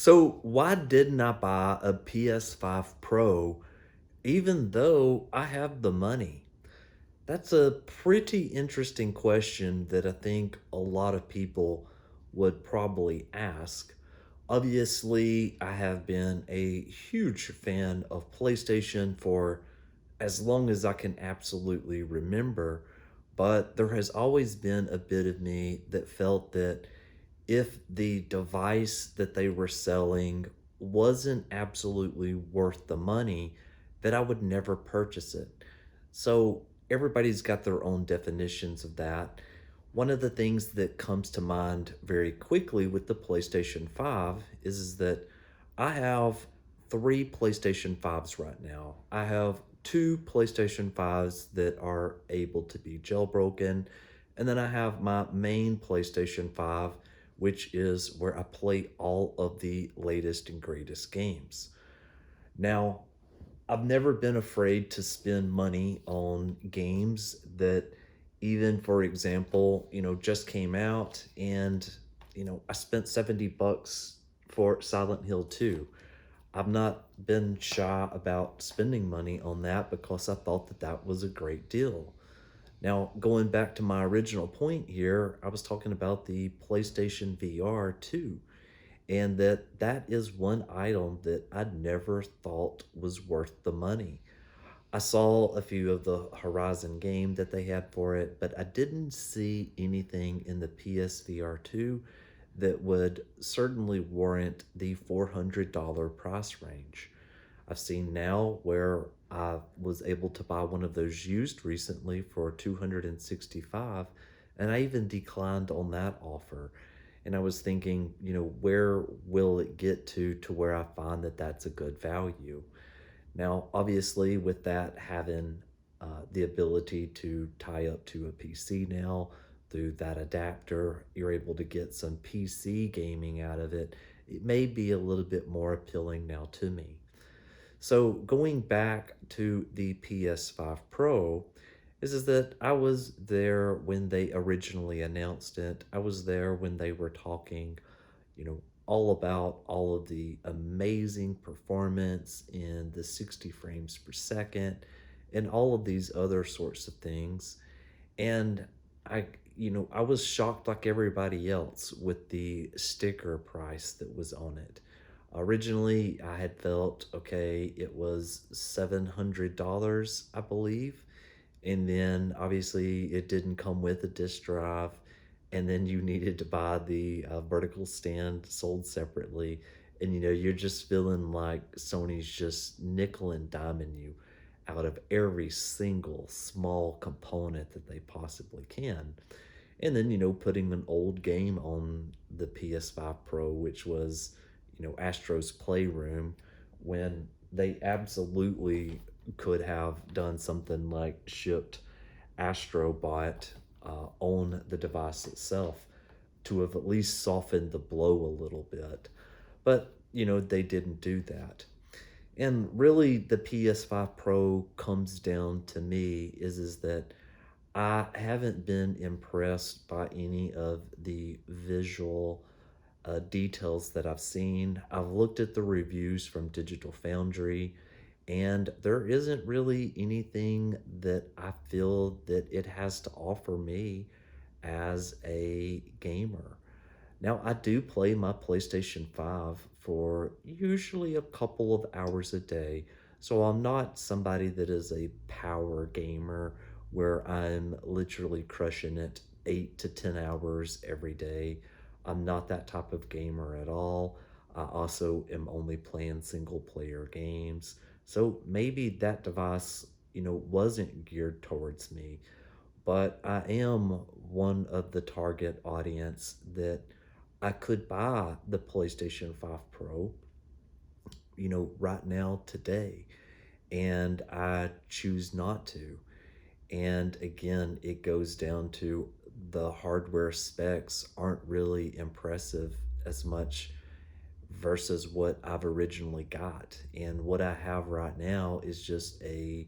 So why didn't I buy a PS5 Pro even though I have the money? That's a pretty interesting question that I think a lot of people would probably ask. Obviously, I have been a huge fan of PlayStation for as long as I can absolutely remember, but there has always been a bit of me that felt that if the device that they were selling wasn't absolutely worth the money, that I would never purchase it. So everybody's got their own definitions of that. One of the things that comes to mind very quickly with the PlayStation 5 is that I have three PlayStation 5s right now. I have two PlayStation 5s that are able to be jailbroken, and then I have my main PlayStation 5, which is where I play all of the latest and greatest games. Now, I've never been afraid to spend money on games that even, for example, just came out and, I spent 70 bucks for Silent Hill 2. I've not been shy about spending money on that because I thought that that was a great deal. Now, going back to my original point here, I was talking about the PlayStation VR 2, and that is one item that I never thought was worth the money. I saw a few of the Horizon game that they had for it, but I didn't see anything in the PSVR 2 that would certainly warrant the $400 price range. I've seen now where I was able to buy one of those used recently for 265, and I even declined on that offer. And I was thinking, where will it get to where I find that that's a good value? Now, obviously, with that having the ability to tie up to a PC now through that adapter, you're able to get some PC gaming out of it. It may be a little bit more appealing now to me. So going back to the PS5 Pro, is that I was there when they originally announced it. I was there when they were talking, all about all of the amazing performance in the 60 frames per second and all of these other sorts of things. And I was shocked like everybody else with the sticker price that was on it. Originally, I had felt, okay, it was $700, I believe. And then obviously it didn't come with a disk drive. And then you needed to buy the vertical stand sold separately. And you're just feeling like Sony's just nickel and diming you out of every single small component that they possibly can. And then, putting an old game on the PS5 Pro, which was, Astro's Playroom, when they absolutely could have done something like shipped Astrobot on the device itself to have at least softened the blow a little bit. But, they didn't do that. And really, the PS5 Pro comes down to me is that I haven't been impressed by any of the visual details that I've seen. I've looked at the reviews from Digital Foundry, and there isn't really anything that I feel that it has to offer me as a gamer. Now, I do play my PlayStation 5 for usually a couple of hours a day, so I'm not somebody that is a power gamer where I'm literally crushing it 8 to 10 hours every day. I'm not that type of gamer at all. I also am only playing single player games. So maybe that device, wasn't geared towards me, but I am one of the target audience that I could buy the PlayStation 5 Pro, right now today, and I choose not to. And again, it goes down to the hardware specs aren't really impressive as much versus what I've originally got. And what I have right now is just a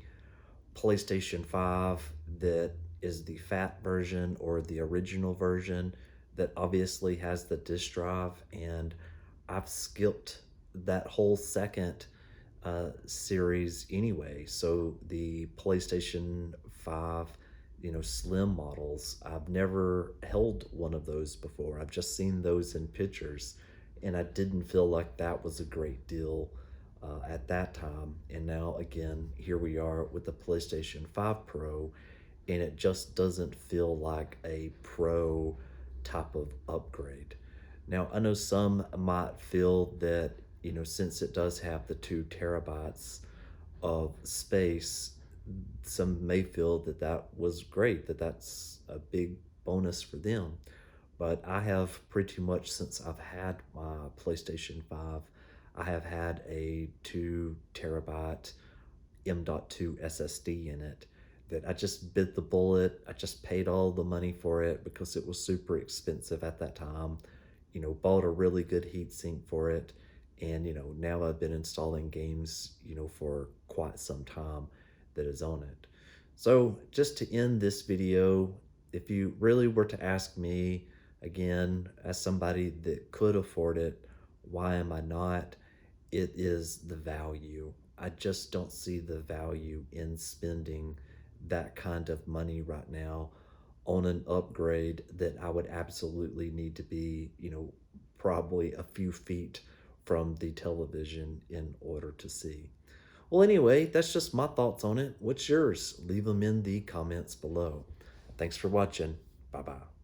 PlayStation 5 that is the fat version or the original version that obviously has the disk drive. And I've skipped that whole second series anyway. So the PlayStation 5, slim models, I've never held one of those before. I've just seen those in pictures, and I didn't feel like that was a great deal at that time. And now, again, here we are with the PlayStation 5 Pro, and it just doesn't feel like a pro type of upgrade. Now, I know some might feel that, since it does have the 2 terabytes of space, some may feel that that was great, that that's a big bonus for them. But I have pretty much, since I've had my PlayStation 5, I have had a 2 terabyte M.2 SSD in it that I just bit the bullet. I just paid all the money for it because it was super expensive at that time. Bought a really good heatsink for it. And, now I've been installing games, for quite some time that is on it. So just to end this video, if you really were to ask me, again, as somebody that could afford it, why am I not? It is the value. I just don't see the value in spending that kind of money right now on an upgrade that I would absolutely need to be, probably a few feet from the television in order to see. Well, anyway, that's just my thoughts on it. What's yours? Leave them in the comments below. Thanks for watching. Bye bye.